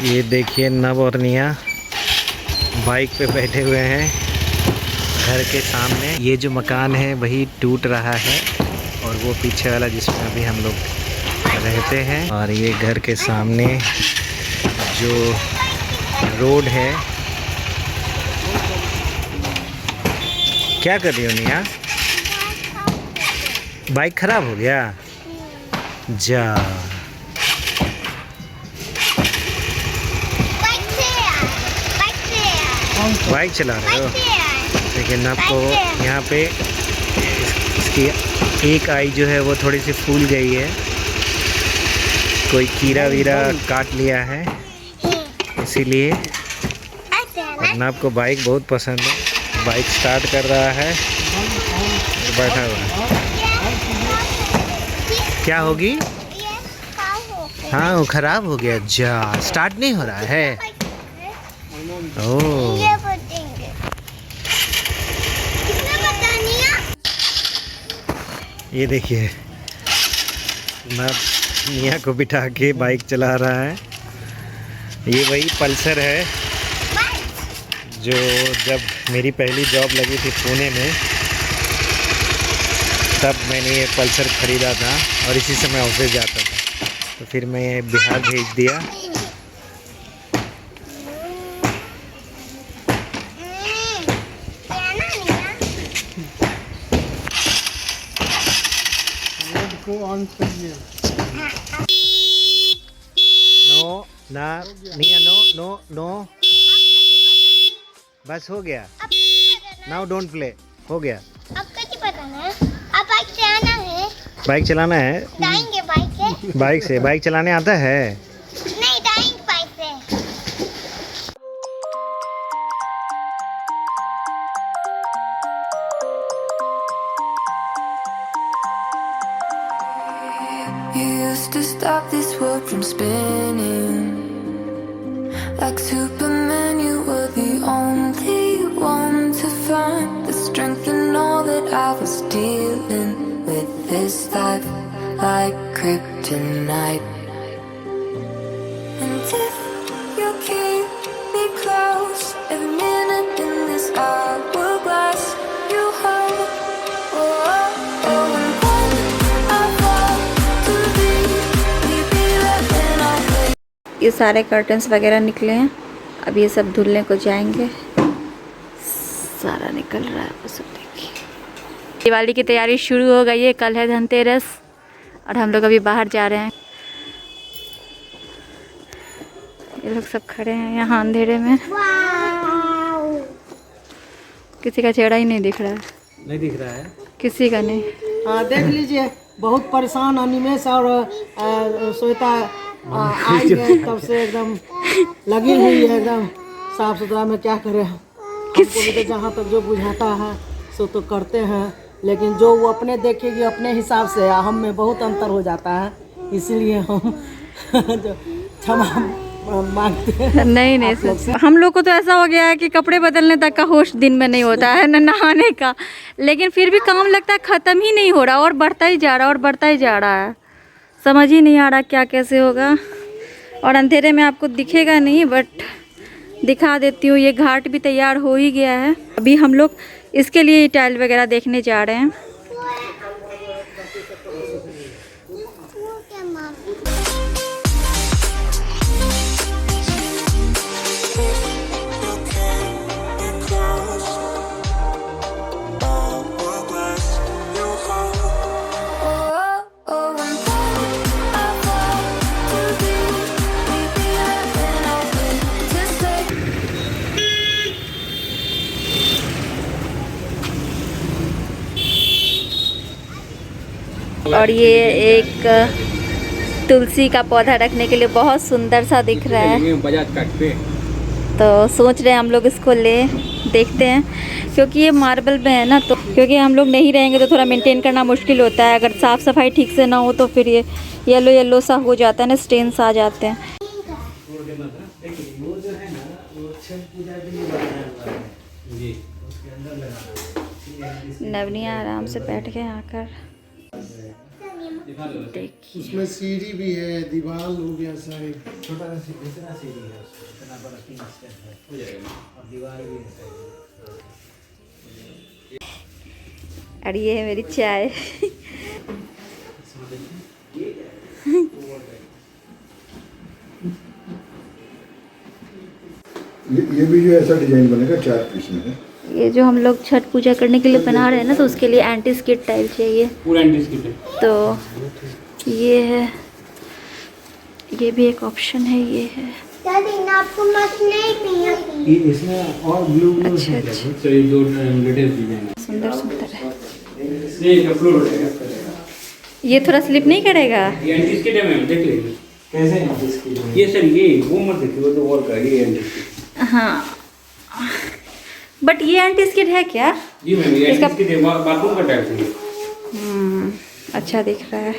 ये देखिए नव और निया बाइक पे बैठे हुए हैं घर के सामने। ये जो मकान है वही टूट रहा है और वो पीछे वाला जिसमें अभी हम लोग रहते हैं। और ये घर के सामने जो रोड है। क्या कर रही हो निया? बाइक खराब हो गया जा। बाइक चला रहे हो? लेकिन आपको यहाँ पे इसकी एक आई जो है वो थोड़ी सी फूल गई है, कोई कीड़ा वीरा काट लिया है इसीलिए। और आपको बाइक बहुत पसंद है, बाइक स्टार्ट कर रहा है, बैठा हुआ है। क्या होगी? हाँ वो खराब हो गया जा, स्टार्ट नहीं हो रहा है। ओह ये देखिए निया को बिठा के बाइक चला रहा है। ये वही पल्सर है जो जब मेरी पहली जॉब लगी थी पुणे में तब मैंने ये पल्सर ख़रीदा था और इसी से मैं ऑफिस जाता था। तो फिर मैं बिहार भेज दिया। नो ना निया, नो नो नो, बस हो गया। नाउ डोंट प्ले, हो गया। अब कैसे बताना है? अब बाइक चलाना है। बाइक चलाना है? जाएंगे बाइक से। बाइक से? बाइक चलाने आता है? नहीं जाएंगे बाइक से। You used to stop this world from spinning. Like Superman, you were the only one to find the strength in all that I was dealing with this life, like kryptonite. And if you keep me close, every minute in this hourglass you hold. Oh, oh, oh, and when I fall to be left in our place. ये सारे curtains वगैरह निकले हैं, अब ये सब धुलने को जाएंगे। सारा निकल रहा है, बस देखिए। दिवाली की तैयारी शुरू हो गई है, कल है धनतेरस और हम लोग अभी बाहर जा रहे हैं। ये लोग सब खड़े हैं यहाँ अंधेरे में, किसी का चेहरा ही नहीं दिख रहा है। नहीं दिख रहा है किसी का नहीं। हाँ देख लीजिए, बहुत परेशान अनिमेश और श्वेता आई है तब से एकदम लगी हुई है एकदम साफ सुथरा में। क्या करें, हमको भी तो जहाँ तक जो बुझाता है सो तो करते हैं, लेकिन जो वो अपने देखेगी अपने हिसाब से हम में बहुत अंतर हो जाता है, इसलिए हम जो क्षमा मांगते हैं। नहीं हम लोग को तो ऐसा हो गया है कि कपड़े बदलने तक का होश दिन में नहीं होता है, न नहाने का, लेकिन फिर भी काम लगता है ख़त्म ही नहीं हो रहा और बढ़ता ही जा रहा और बढ़ता ही जा रहा है। समझ ही नहीं आ रहा क्या कैसे होगा। और अंधेरे में आपको दिखेगा नहीं, बट दिखा देती हूँ। ये घाट भी तैयार हो ही गया है। अभी हम लोग इसके लिए टाइल वगैरह देखने जा रहे हैं। और ये एक तुलसी का पौधा रखने के लिए बहुत सुंदर सा दिख रहा है, तो सोच रहे हैं हम लोग इसको ले देखते हैं, क्योंकि ये मार्बल में है ना, तो क्योंकि हम लोग नहीं रहेंगे तो थोड़ा मेंटेन करना मुश्किल होता है। अगर साफ़ सफाई ठीक से ना हो तो फिर ये येलो येलो सा हो जाता है ना, स्टेन्स आ जाते हैं। नवनिया आराम से बैठ के आकर देखिए उसमें सीढ़ी भी है, दीवार हो गया साइड। छोटा सा इतना सीढ़ी है उसको, इतना बड़ा 3 स्टेप है, हो जाएगा और दीवार भी है साइड में। और ये है मेरी चाय। ये भी जो ऐसा डिजाइन बनेगा 4 पीस में है। ये जो हम लोग छठ पूजा करने के लिए बना रहे हैं ना, तो उसके लिए एंटी स्किड टाइल चाहिए, पूरा एंटी स्किड है। तो ये है, ये भी एक ऑप्शन है, ये है। दादी ना आपको मत नहीं पिया ये इसमें और ब्लू अच्छा अच्छा, तो ये 2 लेटेस्ट डिजाइन है। सुंदर सुंदर है। ये फ्लोर हो जाएगा। ये थोड़ा स्लिप नहीं करेगा? ये एंटी स्किड है मैम, देख लीजिए। कैसे हैं इसकी? ये सर ये वो मत देखिए, वो तो वॉल का, ये एंटी स्किड। हाँ, बट ये एंटी स्किड है क्या? जी मैम, ये एंटी स्किड है, बाथरूम का टाइप है। अच्छा दिख रहा है,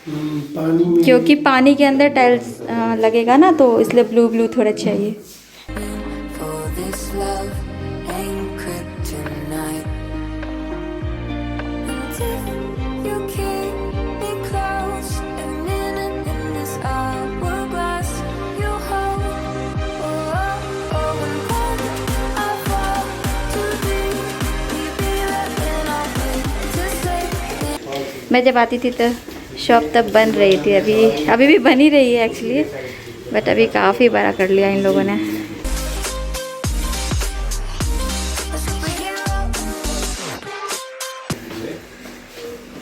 पानी में क्योंकि पानी के अंदर टाइल्स लगेगा ना, तो इसलिए ब्लू ब्लू थोड़ा चाहिए। For this love ain't kryptonite. And if you keep me close, a minute in this hourglass, you hold. Oh, oh, oh, and then I fall too deep. We be there and I'll wait to say. मैं जब आती थी तो shop तब बन रही थी, अभी भी बनी रही है एक्चुअली, बट अभी काफ़ी बड़ा कर लिया इन लोगों ने।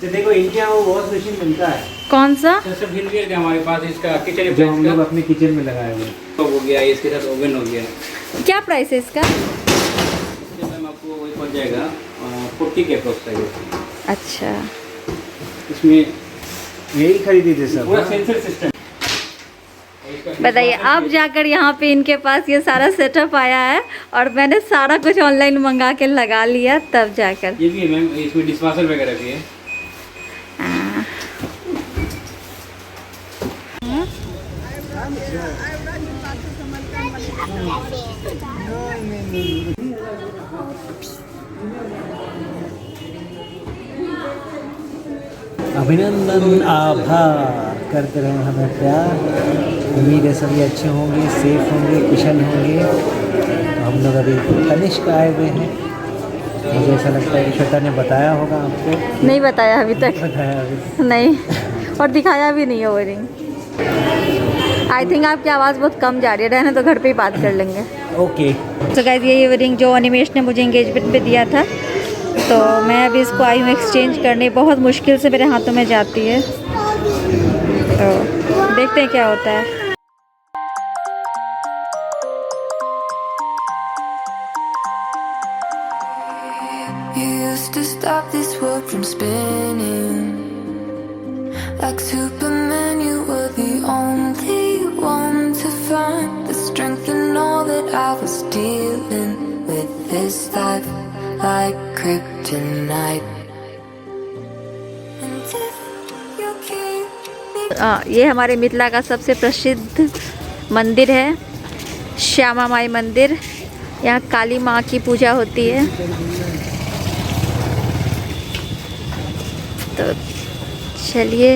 तो देखो इनके यहाँ वो वॉश मशीन मिलता है, कौन सा? सर सब हिल गया हमारे पास, इसका किचन जो हम लोग अपने किचन में लगाए हुए हैं। हो गया, इसके साथ ओवन हो गया। क्या प्राइस है इसका? इससे मैम आपको वही पड़ जाएगा 40 के अप्रॉक्स आएगा। अच्छा, इसमें यही खरीदी थी सब। पूरा सेंसर सिस्टम। बताइए, अब जाकर यहाँ पे इनके पास ये सारा सेटअप आया है और मैंने सारा कुछ ऑनलाइन मंगा के लगा लिया, तब जाकर। ये भी है मैम, इसमें डिशवाशर वगैरह भी है। हाँ। अभिनंदन आभार करते रहें हमें प्यार। उम्मीद है सभी अच्छे होंगे, सेफ होंगे, कुशल होंगे। तो हम लोग अभी तनिष्क आए हुए हैं। मुझे ऐसा लगता है कि श्वेता ने बताया होगा आपको। नहीं बताया अभी तक, बताया अभी नहीं, और दिखाया भी नहीं है वो रिंग। आई थिंक आपकी आवाज़ बहुत कम जा रही है, रहने तो घर पे ही बात कर लेंगे। ओके। तो गाइस, ये रिंग जो अनिमेश ने मुझे एंगेजमेंट पे दिया था, तो मैं अभी इसको आई हूँ एक्सचेंज करने। बहुत मुश्किल से मेरे हाथों में जाती है, तो देखते हैं क्या होता है। You used to stop this world from spinning. Like Superman, you were the only one to find the strength in all that I was dealing with this life, like kryptonite. And if you keep me ये हमारे मिथिला का सबसे प्रसिद्ध मंदिर है, श्यामा माई मंदिर। यहाँ काली माँ की पूजा होती है। तो चलिए,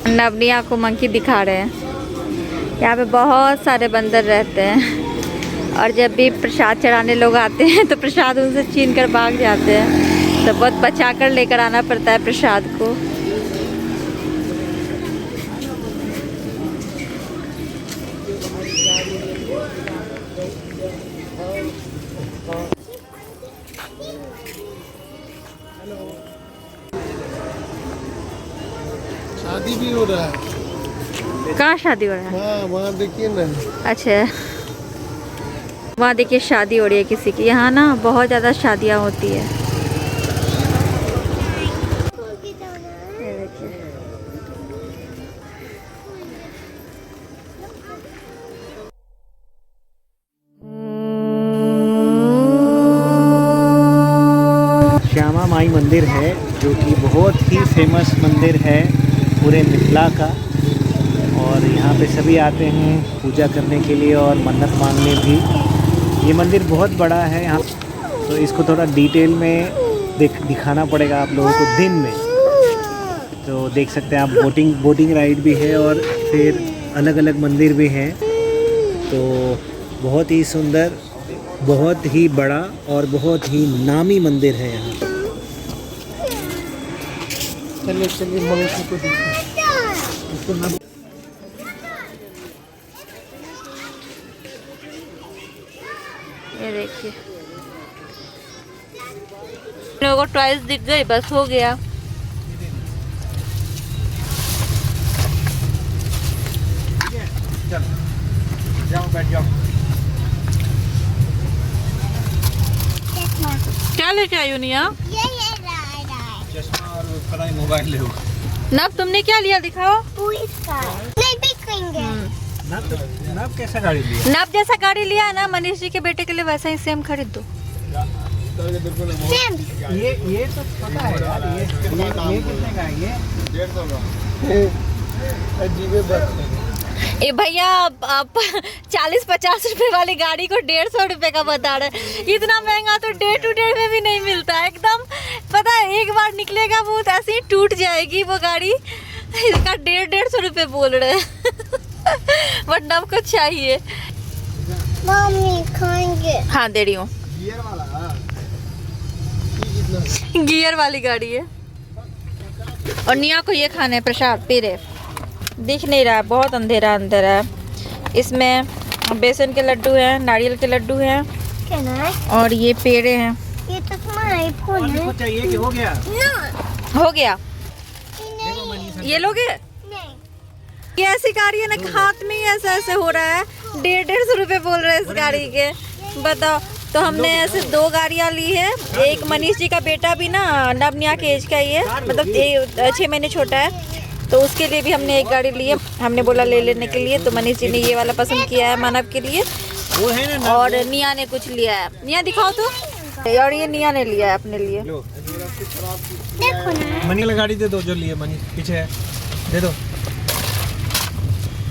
नवनिया को मंकी दिखा रहे हैं। यहाँ पे बहुत सारे बंदर रहते हैं और जब भी प्रसाद चढ़ाने लोग आते हैं तो प्रसाद उनसे छीन कर भाग जाते हैं, तो बहुत बचा कर लेकर आना पड़ता है प्रसाद को। शादी भी हो रहा है। कहाँ शादी हो रहा है? हाँ, वहाँ देखिए ना। अच्छा, वहाँ देखिए शादी हो रही है किसी की। यहाँ ना बहुत ज़्यादा शादियाँ होती है। ये देखिए, श्यामा माई मंदिर है, जो कि बहुत ही फेमस मंदिर है पूरे मिथिला का। और यहाँ पे सभी आते हैं पूजा करने के लिए और मन्नत मांगने भी। ये मंदिर बहुत बड़ा है यहाँ, तो इसको थोड़ा डिटेल में दिखाना पड़ेगा आप लोगों को दिन में। तो देख सकते हैं आप, बोटिंग राइड भी है और फिर अलग अलग मंदिर भी हैं। तो बहुत ही सुंदर, बहुत ही बड़ा और बहुत ही नामी मंदिर है यहाँ। चलिए चलिए मम्मी को देखो। ये देखिए, लोगों को टॉयज दिख गई, बस हो गया। जाओ बैठ जाओ। क्या लेके आई निया? ये रहा चश्मा और कलाई मोबाइल ले। नब तुमने क्या लिया, दिखाओ। नहीं बिकेंगे। नब कैसा गाड़ी लिया? नब जैसा गाड़ी लिया है ना मनीष जी के बेटे के लिए, वैसा ही सेम खरीद दो। सेम। ये तो पता है यार, ये कितने का है ये? 150 का। अजीब बात है। ए भैया, आप 40-50 रुपए वाली गाड़ी को 150 रुपए का बता रहे। इतना महंगा तो डे टू डे में भी नहीं मिलता है एकदम। पता है, एक बार निकलेगा वो ऐसे ही टूट जाएगी वो गाड़ी। इसका 150 रुपए बोल रहे हैं। बट नब को चाहिए। मम्मी खाएंगे। हाँ दे रही हूँ। गियर वाला गियर वाली गाड़ी है। और निया को ये खाना है, प्रसाद पी रहे। दिख नहीं रहा, बहुत अंधेरा अंदर है। इसमें बेसन के लड्डू हैं, नारियल के लड्डू हैं और ये पेड़े हैं। ये तो तुम्हारा आईफोन है। कुछ चाहिए कि हो गया? हो गया, नहीं। ये लोगे? नहीं। ये ऐसी गाड़ी है ना, हाथ में ही ऐसा ऐसे हो रहा है। 150 रुपए बोल रहे हैं इस गाड़ी के, बताओ। तो हमने ऐसे 2 गाड़ियाँ ली है। एक मनीष जी का बेटा भी ना नब निया के एज का ही है, मतलब 6 महीने छोटा है, तो उसके लिए भी हमने एक गाड़ी ली है। हमने बोला ले लेने के लिए, तो मनीष जी ने ये वाला पसंद किया है मानव के लिए। वो है ना। और निया ने कुछ लिया है। निया दिखाओ तो। और ये निया ने लिया है अपने लिए। देखो ना। मनी वाला गाड़ी दे दो, जो लिए मनी पीछे है, दे दो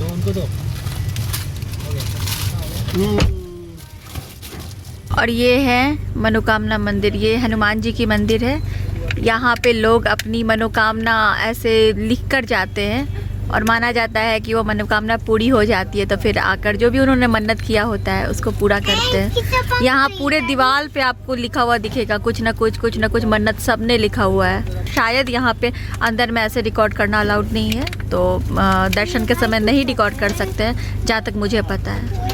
उनको दो। और ये है मनोकामना मंदिर, ये हनुमान जी की मंदिर है। यहाँ पे लोग अपनी मनोकामना ऐसे लिख कर जाते हैं और माना जाता है कि वो मनोकामना पूरी हो जाती है, तो फिर आकर जो भी उन्होंने मन्नत किया होता है उसको पूरा करते हैं। यहाँ पूरे दीवार पे आपको लिखा हुआ दिखेगा, कुछ ना कुछ मन्नत सब ने लिखा हुआ है। शायद यहाँ पे अंदर में ऐसे रिकॉर्ड करना अलाउड नहीं है, तो दर्शन के समय नहीं रिकॉर्ड कर सकते हैं जहाँ तक मुझे पता है।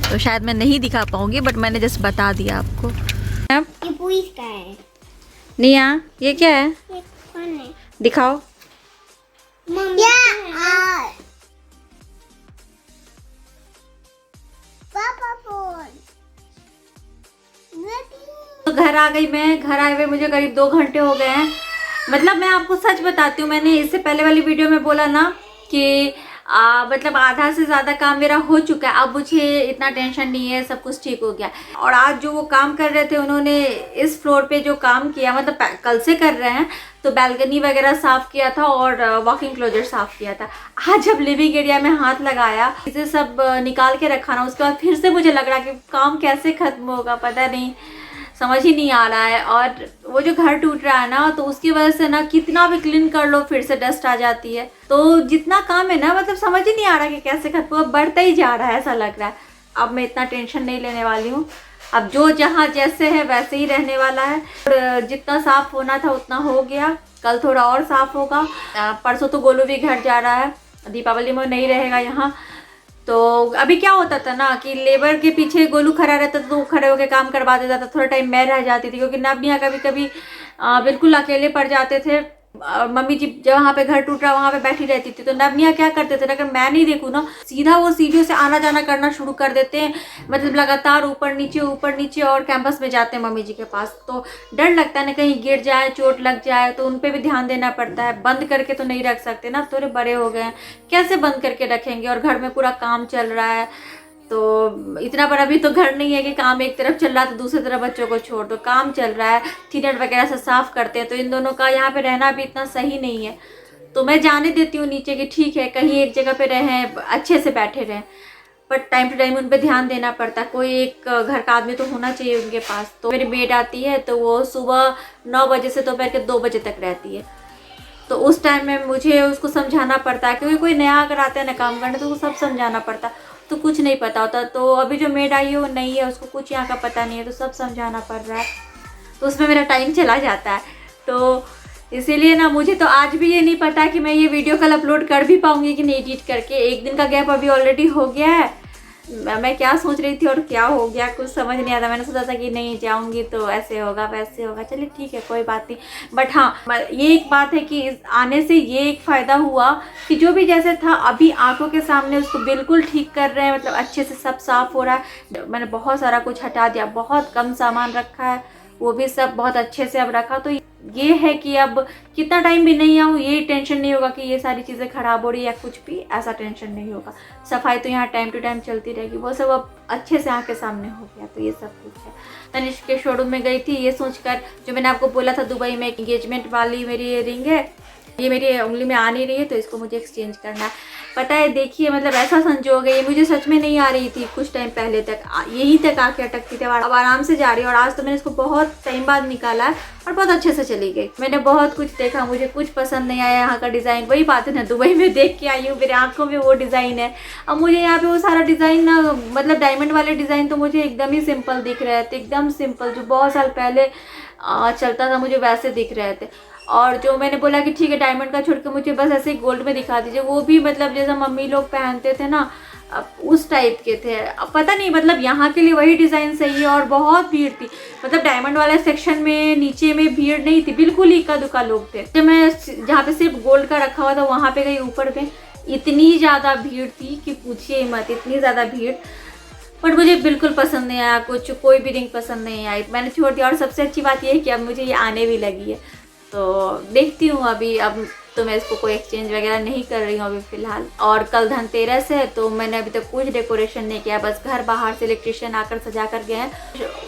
तो शायद मैं नहीं दिखा पाऊँगी, बट मैंने जस्ट बता दिया आपको। ये पुलिस का है। निया, ये क्या है? ये कौन है? दिखाओ। Mummy papa phone. तो घर आ गई मैं। घर आए हुए मुझे करीब 2 घंटे हो गए हैं। मतलब मैं आपको सच बताती हूँ, मैंने इससे पहले वाली वीडियो में बोला ना कि मतलब आधा से ज़्यादा काम मेरा हो चुका है, अब मुझे इतना टेंशन नहीं है, सब कुछ ठीक हो गया। और आज जो वो काम कर रहे थे, उन्होंने इस फ्लोर पे जो काम किया, मतलब कल से कर रहे हैं, तो बैल्कनी वगैरह साफ़ किया था और वॉकिंग क्लोजर साफ़ किया था। आज जब लिविंग एरिया में हाथ लगाया, इसे सब निकाल के रखा ना, उसके बाद फिर से मुझे लग रहा कि काम कैसे ख़त्म होगा, पता नहीं, समझ ही नहीं आ रहा है। और वो जो घर टूट रहा है ना, तो उसकी वजह से ना कितना भी क्लीन कर लो फिर से डस्ट आ जाती है। तो जितना काम है ना, मतलब समझ ही नहीं आ रहा कि कैसे खत्म होगा, बढ़ता ही जा रहा है ऐसा लग रहा है। अब मैं इतना टेंशन नहीं लेने वाली हूँ, अब जो जहाँ जैसे है वैसे ही रहने वाला है। और जितना साफ़ होना था उतना हो गया, कल थोड़ा और साफ़ होगा। परसों तो गोलू भी घर जा रहा है, दीपावली में नहीं रहेगा यहाँ। तो अभी क्या होता था ना कि लेबर के पीछे गोलू खड़ा रहता था, तो वो खड़े होकर काम करवा देता था। थोड़ा टाइम मैं रह जाती थी, क्योंकि नबनिया कभी कभी बिल्कुल अकेले पड़ जाते थे। मम्मी जी जहाँ पे घर टूट रहा वहाँ पे बैठी रहती थी, तो नबनिया क्या करते थे, अगर मैं नहीं देखूँ ना, सीधा वो सीढ़ियों से आना जाना करना शुरू कर देते हैं। मतलब लगातार ऊपर नीचे और कैंपस में जाते हैं मम्मी जी के पास। तो डर लगता है ना, कहीं गिर जाए, चोट लग जाए, तो उन पर भी ध्यान देना पड़ता है। बंद करके तो नहीं रख सकते ना, थोड़े बड़े हो गए हैं, कैसे बंद करके रखेंगे। और घर में पूरा काम चल रहा है, तो इतना बड़ा भी तो घर नहीं है कि काम एक तरफ चल रहा है तो दूसरी तरफ बच्चों को छोड़ दो। काम चल रहा है, थिनर वगैरह से साफ़ करते हैं, तो इन दोनों का यहाँ पे रहना भी इतना सही नहीं है। तो मैं जाने देती हूँ नीचे कि ठीक है, कहीं एक जगह पे रहें, अच्छे से बैठे रहें, बट टाइम टू टाइम उन पर ध्यान देना पड़ता है। कोई एक घर का आदमी तो होना चाहिए उनके पास। तो मेरी मेड आती है, तो वो सुबह 9 बजे से दोपहर के 2 बजे तक रहती है। तो उस टाइम में मुझे उसको समझाना पड़ता है, क्योंकि कोई नया अगर आता है ना काम करने तो उसको सब समझाना पड़ता है, तो कुछ नहीं पता होता। तो अभी जो मेड आई है वो नई है, उसको कुछ यहाँ का पता नहीं है, तो सब समझाना पड़ रहा है, तो उसमें मेरा टाइम चला जाता है। तो इसीलिए ना मुझे तो आज भी ये नहीं पता कि मैं ये वीडियो कल अपलोड कर भी पाऊँगी कि नहीं एडिट करके। एक दिन का गैप अभी ऑलरेडी हो गया है। मैं क्या सोच रही थी और क्या हो गया कुछ समझ नहीं आता। मैंने सोचा था कि नहीं जाऊंगी तो ऐसे होगा वैसे होगा, चलिए ठीक है कोई बात नहीं। बट हाँ, ये एक बात है कि आने से ये एक फ़ायदा हुआ कि जो भी जैसे था अभी आंखों के सामने उसको बिल्कुल ठीक कर रहे हैं, मतलब अच्छे से सब साफ़ हो रहा है। मैंने बहुत सारा कुछ हटा दिया, बहुत कम सामान रखा है, वो भी सब बहुत अच्छे से अब रखा। तो ये है कि अब कितना टाइम भी नहीं आऊँ ये टेंशन नहीं होगा कि ये सारी चीज़ें ख़राब हो रही है या कुछ भी, ऐसा टेंशन नहीं होगा। सफाई तो यहाँ टाइम टू टाइम चलती रहेगी, वो सब अब अच्छे से आँख के सामने हो गया। तो ये सब कुछ है। तनिष्क के शोरूम में गई थी ये सोचकर, जो मैंने आपको बोला था दुबई में एंगेजमेंट वाली मेरी रिंग है, ये मेरी उंगली में आ नहीं रही है, तो इसको मुझे एक्सचेंज करना है। पता है देखिए, मतलब ऐसा संजोग है, ये मुझे सच में नहीं आ रही थी कुछ टाइम पहले तक, यहीं तक आके अटकती थी, अब आराम से जा रही है। और आज तो मैंने इसको बहुत टाइम बाद निकाला है और बहुत अच्छे से चली गई। मैंने बहुत कुछ देखा, मुझे कुछ पसंद नहीं आया यहाँ का डिज़ाइन। वही बात है ना, दुबई में देख के आई हूँ, मेरे आंखों में वो डिज़ाइन है। अब मुझे यहाँ पे वो सारा डिज़ाइन ना, मतलब डायमंड वाले डिज़ाइन तो मुझे एकदम ही सिंपल दिख रहे थे, एकदम सिंपल, जो बहुत साल पहले चलता था मुझे वैसे दिख रहे थे। और जो मैंने बोला कि ठीक है डायमंड का छोड़ के मुझे बस ऐसे ही गोल्ड में दिखा दीजिए, वो भी मतलब जैसा मम्मी लोग पहनते थे ना उस टाइप के थे। अब पता नहीं, मतलब यहाँ के लिए वही डिज़ाइन सही है। और बहुत भीड़ थी, मतलब डायमंड वाले सेक्शन में नीचे में भीड़ नहीं थी, बिल्कुल इक्का दुक्का लोग थे। जब मैं जहाँ पे सिर्फ गोल्ड का रखा हुआ था वहाँ पे गई, ऊपर में इतनी ज़्यादा भीड़ थी कि पूछिए मत, इतनी ज़्यादा भीड़। बट मुझे बिल्कुल पसंद नहीं आया कुछ, कोई भी रिंग पसंद नहीं आई, मैंने छोड़ दिया। और सबसे अच्छी बात ये है कि अब मुझे ये आने भी लगी है, तो देखती हूँ अभी। अब तो मैं इसको कोई एक्सचेंज वगैरह नहीं कर रही हूँ अभी फ़िलहाल। और कल धनतेरस है, तो मैंने अभी तक कुछ डेकोरेशन नहीं किया, बस घर बाहर से इलेक्ट्रिशियन आकर सजा कर गए हैं।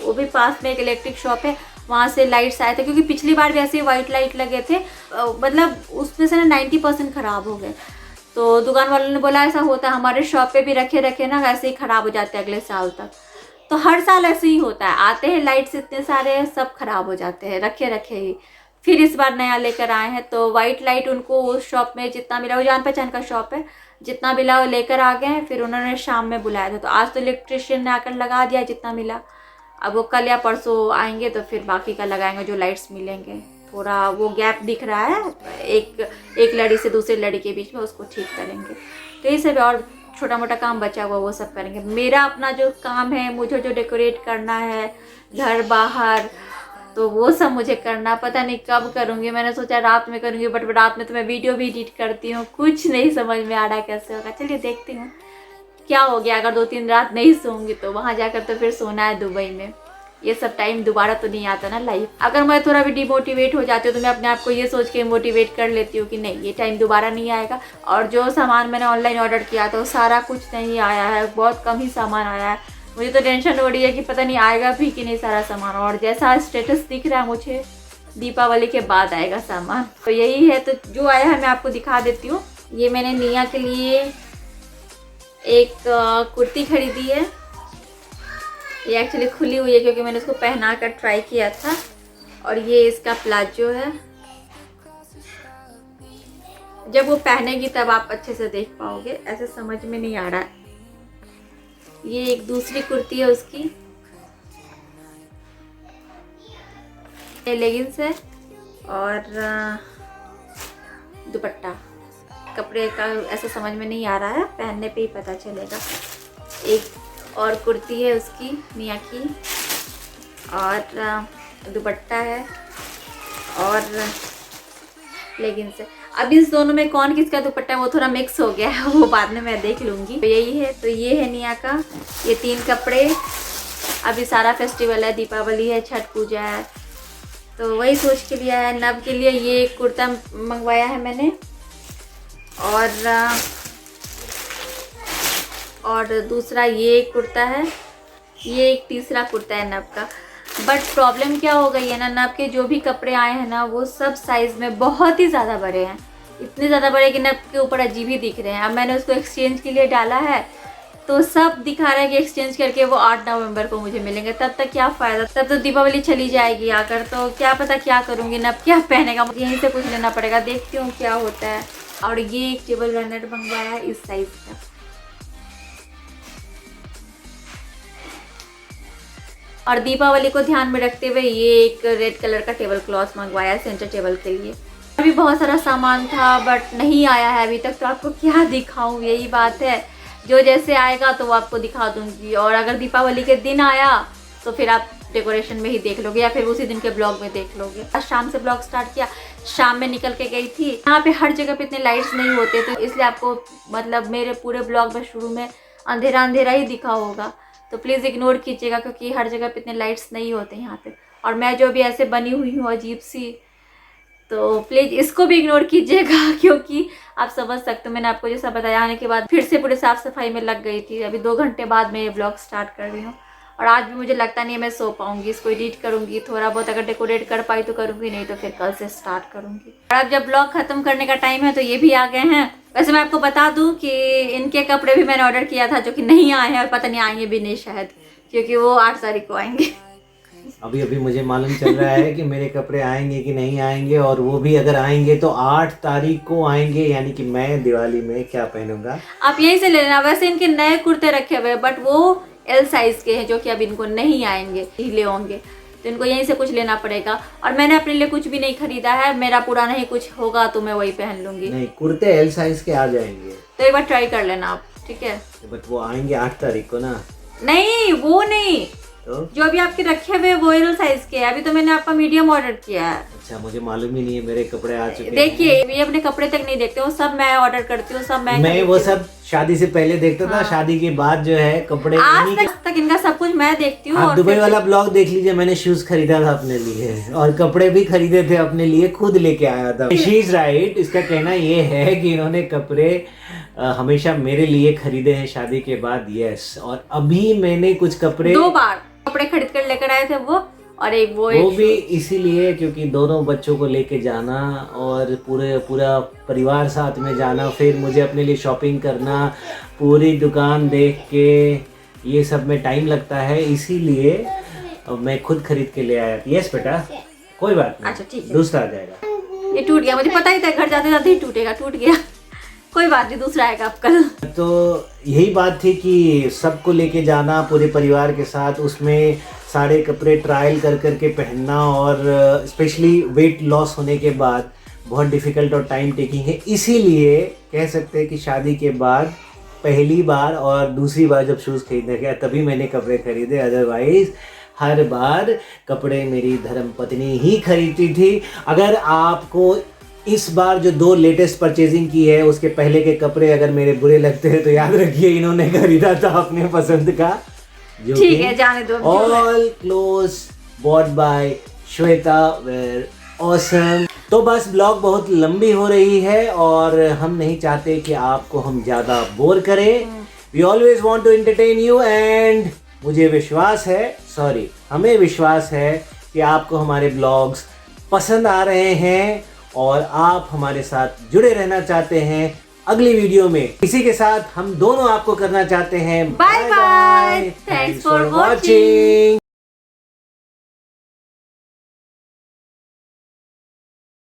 वो भी पास में एक इलेक्ट्रिक शॉप है, वहाँ से लाइट्स आए थे, क्योंकि पिछली बार भी ऐसे वाइट लाइट लगे थे, मतलब उसमें से ना 90% ख़राब हो गए। तो दुकान वालों ने बोला ऐसा होता है, हमारे शॉप पे भी रखे ना वैसे ही ख़राब हो जाते हैं अगले साल तक। तो हर साल ऐसे ही होता है, आते हैं लाइट्स इतने सारे, सब ख़राब हो जाते हैं रखे ही। फिर इस बार नया लेकर आए हैं, तो वाइट लाइट उनको उस शॉप में जितना मिला, वो जान पहचान का शॉप है, जितना मिला वो लेकर आ गए हैं। फिर उन्होंने शाम में बुलाया था, तो आज तो इलेक्ट्रिशियन ने आकर लगा दिया जितना मिला। अब वो कल या परसों आएंगे तो फिर बाकी का लगाएंगे जो लाइट्स मिलेंगे। थोड़ा वो गैप दिख रहा है एक लड़ी से दूसरी लड़ी के बीच में, उसको ठीक करेंगे। तो ये सब और छोटा मोटा काम बचा हुआ वो सब करेंगे। मेरा अपना जो काम है, मुझे जो डेकोरेट करना है घर बाहर, तो वो सब मुझे करना, पता नहीं कब करूँगी। मैंने सोचा रात में करूँगी, बट रात में तो मैं वीडियो भी एडिट करती हूँ, कुछ नहीं समझ में आ रहा कैसे होगा। चलिए देखती हूँ क्या हो गया। अगर 2-3 रात नहीं सोऊंगी तो वहाँ जाकर तो फिर सोना है दुबई में, ये सब टाइम दोबारा तो नहीं आता ना लाइफ। अगर मैं थोड़ा भी डिमोटिवेट हो जाती हूँ तो मैं अपने आप को ये सोच के मोटिवेट कर लेती हूँ कि नहीं ये टाइम दोबारा नहीं आएगा। और जो सामान मैंने ऑनलाइन ऑर्डर किया था वो सारा कुछ नहीं आया है, बहुत कम ही सामान आया है। मुझे तो टेंशन हो रही है कि पता नहीं आएगा भी कि नहीं सारा सामान। और जैसा स्टेटस दिख रहा है मुझे दीपावली के बाद आएगा सामान, तो यही है। तो जो आया है मैं आपको दिखा देती हूँ। ये मैंने निया के लिए एक कुर्ती खरीदी है, ये एक्चुअली खुली हुई है क्योंकि मैंने उसको पहना कर ट्राई किया था। और ये इसका प्लाजो है, जब वो पहनेगी तब आप अच्छे से देख पाओगे, ऐसे समझ में नहीं आ रहा है। ये एक दूसरी कुर्ती है उसकी, ये लेगिंग्स है और दुपट्टा। कपड़े का ऐसा समझ में नहीं आ रहा है, पहनने पे ही पता चलेगा। एक और कुर्ती है उसकी मिया की, और दुपट्टा है और लेगिंग्स है। अब इस दोनों में कौन किसका दुपट्टा है वो थोड़ा मिक्स हो गया है, वो बाद में मैं देख लूँगी। तो यही है, तो ये है निया का ये 3 कपड़े। अभी सारा फेस्टिवल है, दीपावली है, छठ पूजा है, तो वही सोच के लिया है। नब के लिए ये कुर्ता मंगवाया है मैंने, और दूसरा ये कुर्ता है, ये एक तीसरा कुर्ता है नब का। बट प्रॉब्लम क्या हो गई है ना, नब के जो भी कपड़े आए हैं ना वो सब साइज़ में बहुत ही ज़्यादा बड़े हैं, इतने ज़्यादा बड़े कि नब के ऊपर अजीब ही दिख रहे हैं। अब मैंने उसको एक्सचेंज के लिए डाला है, तो सब दिखा रहा है कि एक्सचेंज करके वो 8 नवंबर को मुझे मिलेंगे। तब तक क्या फ़ायदा, तब तो दीपावली चली जाएगी आकर, तो क्या पता क्या करूँगी ना, क्या पहनेगा, मुझे यहीं से कुछ लेना पड़ेगा। देखती हूँ क्या होता है। और ये एक टेबल रनर मंगवाया है इस साइज़ का। और दीपावली को ध्यान में रखते हुए ये एक रेड कलर का टेबल क्लॉथ मंगवाया है सेंटर टेबल के लिए। अभी बहुत सारा सामान था बट नहीं आया है अभी तक, तो आपको क्या दिखाऊं, यही बात है। जो जैसे आएगा तो वो आपको दिखा दूंगी। और अगर दीपावली के दिन आया तो फिर आप डेकोरेशन में ही देख लोगे या फिर उसी दिन के ब्लॉग में देख लोगे। आज शाम से ब्लॉग स्टार्ट किया, शाम में निकल के गई थी। यहाँ पे हर जगह पे इतने लाइट्स नहीं होते, तो इसलिए आपको मतलब मेरे पूरे ब्लॉग में शुरू में अंधेरा अंधेरा ही दिखा होगा, तो प्लीज़ इग्नोर कीजिएगा क्योंकि हर जगह पे इतने लाइट्स नहीं होते यहाँ पे। और मैं जो भी ऐसे बनी हुई हूँ अजीब सी, तो प्लीज़ इसको भी इग्नोर कीजिएगा क्योंकि आप समझ सकते हो। मैंने आपको जैसा बताया, आने के बाद फिर से पूरे साफ़ सफाई में लग गई थी। अभी 2 घंटे बाद मैं ये ब्लॉग स्टार्ट कर रही हूँ और आज भी मुझे लगता नहीं है मैं सो पाऊँगी। इसको एडिट करूँगी, थोड़ा बहुत अगर डेकोरेट कर पाई तो करूँगी, नहीं तो फिर कल से स्टार्ट करूँगी। और अब जब ब्लॉग ख़त्म करने का टाइम है तो ये भी आ गए हैं। वैसे मैं आपको बता दूं कि इनके कपड़े भी मैंने ऑर्डर किया था जो कि नहीं आए हैं और पता नहीं आएंगे भी नहीं शायद, क्योंकि वो 8 तारीख को आएंगे। अभी मुझे मालूम चल रहा है कि मेरे कपड़े आएंगे कि नहीं आएंगे, और वो भी अगर आएंगे तो 8 तारीख को आएंगे, यानी कि मैं दिवाली में क्या पहनूंगा आप यहीं से ले लेना। वैसे इनके नए कुर्ते रखे हुए बट वो L साइज के हैं जो कि अब इनको नहीं आएंगे, ढीले होंगे, तो इनको यहीं से कुछ लेना पड़ेगा। और मैंने अपने लिए कुछ भी नहीं खरीदा है, मेरा पुराना ही कुछ होगा तो मैं वही पहन लूंगी। नहीं, कुर्ते L साइज के आ जाएंगे, तो एक बार ट्राई कर लेना आप, ठीक है। बट वो आएंगे 8 तारीख को ना। नहीं वो नहीं, तो जो अभी आपके रखे हुए वो L साइज के है। अभी तो मैंने आपका मीडियम ऑर्डर किया है। अच्छा, मुझे मालूम ही नहीं है मेरे कपड़े आ चुके हैं। देखिए ये अपने कपड़े तक नहीं देखते, वो सब मैं ऑर्डर करती हूँ, सब मैं वो सब शादी से पहले देखता था। शादी के बाद जो है कपड़े आज तक इनका सब कुछ मैं देखती हूँ। आप दुबई वाला ब्लॉग देख लीजिए, मैंने शूज खरीदा था अपने लिए और कपड़े भी खरीदे थे अपने लिए, खुद लेके आया था। शी इज राइट, इसका कहना ये है कि इन्होंने कपड़े हमेशा मेरे लिए खरीदे हैं शादी के बाद। यस, और अभी मैंने कुछ कपड़े 2 बार कपड़े खरीद कर लेकर आए थे वो, और एक वो भी इसीलिए क्योंकि दोनों बच्चों को लेके जाना और पूरा परिवार साथ में जाना, फिर मुझे अपने लिए शॉपिंग करना, पूरी दुकान देख के, ये सब में टाइम लगता है, इसीलिए मैं खुद खरीद के ले आया। यस बेटा, कोई बात नहीं। अच्छा ठीक है, दूसरा आ जाएगा। ये टूट गया, मुझे पता ही था घर जाते जाते ही टूटेगा, टूट गया। कोई बात नहीं, दूसरा आएगा अब कल। तो यही बात थी कि सबको लेके जाना पूरे परिवार के साथ, उसमें सारे कपड़े ट्रायल कर के पहनना, और स्पेशली वेट लॉस होने के बाद बहुत डिफ़िकल्ट और टाइम टेकिंग है। इसीलिए कह सकते हैं कि शादी के बाद पहली बार और दूसरी बार जब शूज़ खरीदने गया तभी मैंने कपड़े खरीदे, अदरवाइज हर बार कपड़े मेरी धर्मपत्नी ही खरीदती थी। अगर आपको इस बार जो 2 लेटेस्ट परचेजिंग की है उसके पहले के कपड़े अगर मेरे बुरे लगते हैं तो याद रखिए इन्होंने खरीदा था अपने पसंद का, जो ठीक है जाने दो। All clothes bought by Shweta were awesome. तो बस ब्लॉग बहुत लंबी हो रही है और हम नहीं चाहते कि आपको हम ज़्यादा बोर करें। We always want to entertain you, and मुझे विश्वास है, हमें विश्वास है कि आपको हमारे ब्लॉग्स पसंद आ रहे हैं और आप हमारे साथ जुड़े रहना चाहते हैं अगली वीडियो में। इसी के साथ हम दोनों आपको करना चाहते हैं bye bye, thanks for watching.